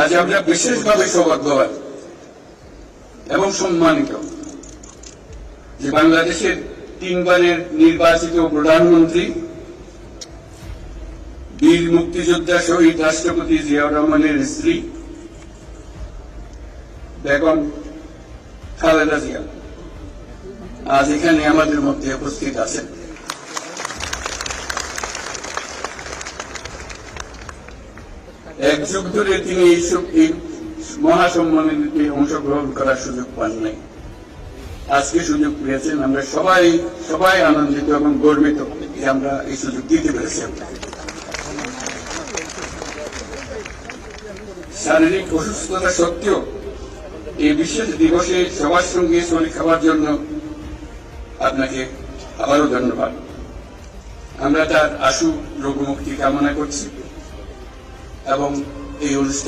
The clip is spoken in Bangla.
আজ আমরা বিশেষভাবে সৌভাগ্যবান এবং সম্মানিত যে বাংলাদেশের তিনবারের নির্বাচিত প্রধানমন্ত্রী বীর মুক্তিযোদ্ধা শহীদ রাষ্ট্রপতি জিয়াউর রহমানের স্ত্রী বেগম খালেদা জিয়া আজ এখানে আমাদের মধ্যে উপস্থিত আছেন। এক যুগ ধরে তিনি এই মহাসম্মেলনে অংশগ্রহণ করার সুযোগ পান নাই, আজকে সুযোগ পেয়েছেন। আমরা সবাই আনন্দিত এবং গর্বিত যে আমরা এই সুযোগ দিতে পেরেছি। শারীরিক অসুস্থতা সত্ত্বেও এই বিশেষ দিবসে সবার সঙ্গে শরীর খাওয়ার জন্য আপনাকে আবারও ধন্যবাদ। আমরা তার আশু রোগমুক্তি কামনা করছি এবং এই অনুষ্ঠান